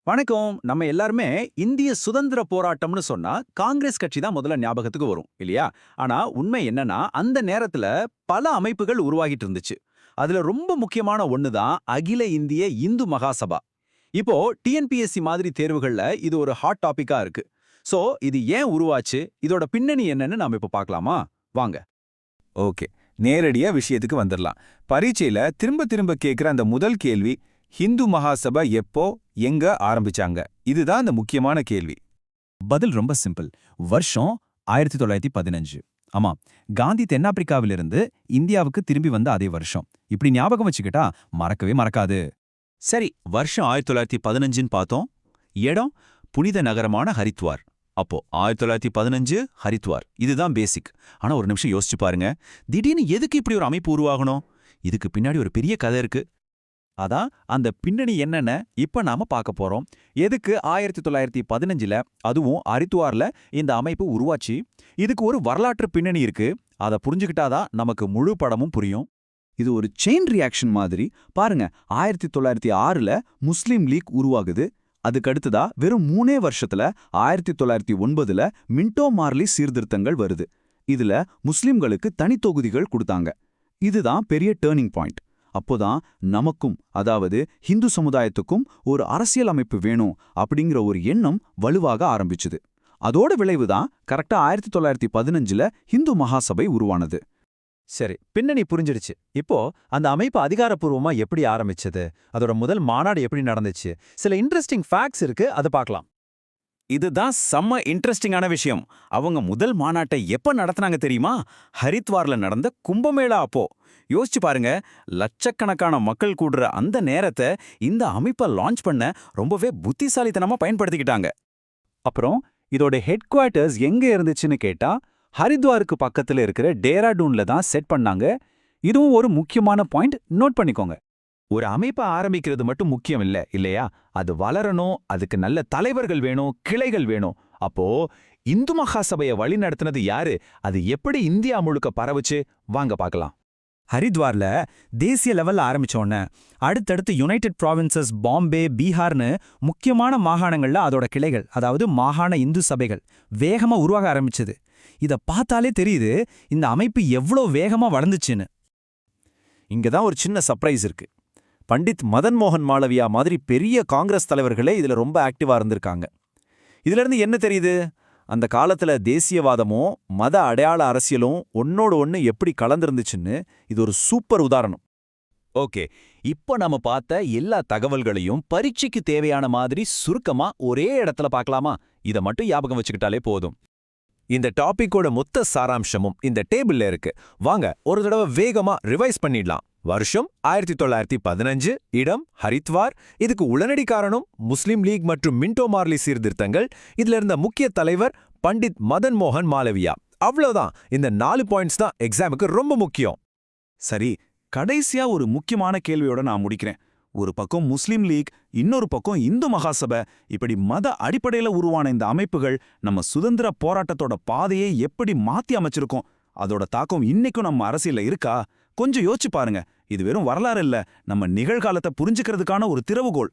வணக்கம். நம்ம எல்லாருமே இந்திய சுதந்திர போராட்டம்னு சொன்னா காங்கிரஸ் கட்சி தான் முதல்ல ஞாபகத்துக்கு வரும் இல்லையா? ஆனா உண்மை என்னன்னா அந்த நேரத்துல பல அமைப்புகள் உருவாகிட்டு இருந்துச்சு. அதுல ரொம்ப முக்கியமான ஒண்ணு தான் அகில இந்திய இந்து மகாசபா. இப்போ டிஎன்பிஎஸ்சி மாதிரி தேர்வுகள்ல இது ஒரு ஹாட் டாபிக்கா இருக்கு. சோ இது ஏன் உருவாச்சு? இதோட பின்னணி என்னன்னு நாம இப்ப பார்க்கலாமா? வாங்க. ஓகே, நேரடியா விஷயத்துக்கு வந்துடலாம். பரீட்சையில திரும்ப திரும்ப கேட்குற அந்த முதல் கேள்வி, ஹிந்து மகாசபா எப்போ எங்க ஆரம்பிச்சாங்க? இதுதான் அந்த முக்கியமான கேள்வி. பதில் ரொம்ப சிம்பிள். வருஷம் 1915. ஆமா, காந்தி தென்னாப்பிரிக்காவிலிருந்து இந்தியாவுக்கு திரும்பி வந்த அதே வருஷம். இப்படி ஞாபகம் வச்சுக்கிட்டா மறக்கவே மறக்காது. சரி, வருஷம் 1915ன்னு பார்த்தோம். இடம் புனித நகரமான ஹரித்வார். அப்போ 1915 ஹரித்வார், இதுதான் பேசிக். ஆனா ஒரு நிமிஷம் யோசிச்சு பாருங்க, திடீர்னு எதுக்கு இப்படி ஒரு அமைப்பு உருவாகணும்? இதுக்கு பின்னாடி ஒரு பெரிய கதை இருக்கு. அதான் அந்த பின்னணி என்னன்னு இப்ப நாம பார்க்க போறோம். எதுக்கு 1915ல அதுவும் ஹரித்வார்ல இந்த அமைப்பு உருவாச்சு? இதுக்கு ஒரு வரலாற்று பின்னணி இருக்கு. அதை புரிஞ்சுக்கிட்டாதான் நமக்கு முழு படமும் புரியும். இது ஒரு செயின் ரியாக்ஷன் மாதிரி. பாருங்க, 1906ல முஸ்லீம் லீக் உருவாகுது. அதுக்கடுத்ததா வெறும் 3 வருஷத்துல 1909ல மின்டோ மார்லி சீர்திருத்தங்கள் வருது. இதுல முஸ்லிம்களுக்கு தனி தொகுதிகள் கொடுத்தாங்க. இதுதான் பெரிய டேர்னிங் பாயிண்ட். அப்போதான் நமக்கும், அதாவது ஹிந்து சமுதாயத்துக்கும் ஒரு அரசியல் அமைப்பு வேணும் அப்படிங்கிற ஒரு எண்ணம் வலுவாக ஆரம்பிச்சுது. அதோட விளைவுதான் கரெக்டா 1915ல ஹிந்து மகாசபை உருவானது. சரி, பின்னணி புரிஞ்சிடுச்சு. இப்போ அந்த அமைப்பு அதிகாரப்பூர்வமா எப்படி ஆரம்பிச்சது, அதோட முதல் மாநாடு எப்படி நடந்துச்சு, சில இன்ட்ரெஸ்டிங் ஃபேக்ட்ஸ் இருக்கு, அதை பார்க்கலாம். இதுதான் செம்ம இன்ட்ரெஸ்டிங்கான விஷயம். அவங்க முதல் மாநாட்டை எப்ப நடத்துனாங்க தெரியுமா? ஹரித்வார்ல நடந்த கும்பமேளா அப்போ. யோசிச்சு பாருங்க, லட்சக்கணக்கான மக்கள் கூடுற அந்த நேரத்தை இந்த அமைப்பை லான்ச் பண்ண ரொம்பவே புத்திசாலித்தனமா பயன்படுத்திக்கிட்டாங்க. அப்புறம் இதோட ஹெட் குவார்ட்டர்ஸ் எங்க இருந்துச்சுன்னு கேட்டா, ஹரித்வாருக்கு பக்கத்துல இருக்கிற டேராடூன்ல தான் செட் பண்ணாங்க. இதுவும் ஒரு முக்கியமான பாயிண்ட், நோட் பண்ணிக்கோங்க. ஒரு அமைப்பை ஆரம்பிக்கிறது மட்டும் முக்கியம் இல்ல இல்லையா? அது வளரணும், அதுக்கு நல்ல தலைவர்கள் வேணும், கிளைகள் வேணும். அப்போ இந்து மகாசபையை வழி நடத்தினது யாரு? அது எப்படி இந்தியா முழுக்க பரவுச்சு? வாங்க பார்க்கலாம். ஹரித்வார்ல தேசிய லெவல்ல ஆரம்பிச்சோன்னு அடுத்தடுத்து யுனைடெட் ப்ராவின்சஸ், பாம்பே, பீகார்னு முக்கியமான மாகாணங்கள்ல அதோட கிளைகள், அதாவது மாகாண இந்து சபைகள் வேகமா உருவாக ஆரம்பிச்சது. இத பார்த்தாலே தெரியுது இந்த அமைப்பு எவ்வளோ வேகமா வளர்ந்துச்சுன்னு. இங்கதான் ஒரு சின்ன சர்ப்ரைஸ் இருக்கு. பண்டித் மதன் மோகன் மாளவியா மாதிரி பெரிய காங்கிரஸ் தலைவர்களே இதுல ரொம்ப ஆக்டிவா இருந்திருக்காங்க. இதுல இருந்து என்ன தெரியுது? அந்த காலத்துல தேசியவாதமும் மத அடையாள அரசியலும் ஒன்னோடு ஒன்னு எப்படி கலந்திருந்துச்சுன்னு இது ஒரு சூப்பர் உதாரணம். ஓகே, இப்போ நம்ம பார்த்த எல்லா தகவல்களையும் பரீட்சைக்கு தேவையான மாதிரி சுருக்கமா ஒரே இடத்துல பார்க்கலாமா? இதை மட்டும் ஞாபகம் வச்சுக்கிட்டாலே போதும். இந்த டாபிக்கோட மொத்த சாராம்சமும் இந்த டேபிள்ல இருக்கு. வாங்க ஒரு தடவை வேகமா ரிவைஸ் பண்ணிடலாம். வருஷம் 1915, இடம் ஹரித்வார். இதுக்கு உடனடி காரணம் முஸ்லிம் லீக் மற்றும் மின்டோ மார்லி சீர்திருத்தங்கள். இதுல இருந்த முக்கிய தலைவர் பண்டித் மதன் மோகன் மாளவியா. அவ்வளவுதான். இந்த 4 பாயிண்ட்ஸ் தான் எக்ஸாமுக்கு ரொம்ப முக்கியம். சரி, கடைசியா ஒரு முக்கியமான கேள்வியோட நான் முடிக்கிறேன். ஒரு பக்கம் முஸ்லிம் லீக், இன்னொரு பக்கம் இந்து மகாசபை, இப்படி மத அடிப்படையில உருவான இந்த அமைப்புகள் நம்ம சுதந்திர போராட்டத்தோட பாதையை எப்படி மாத்தி அமைச்சிருக்கோம்? அதோட தாக்கம் இன்னைக்கும் நம்ம அரசியல்ல இருக்கா? கொஞ்சம் யோசிச்சு பாருங்க. இது வெறும் வரலாறு இல்ல, நம்ம நிகழ்காலத்தை புரிஞ்சுக்கிறதுக்கான ஒரு திறவுகோல்.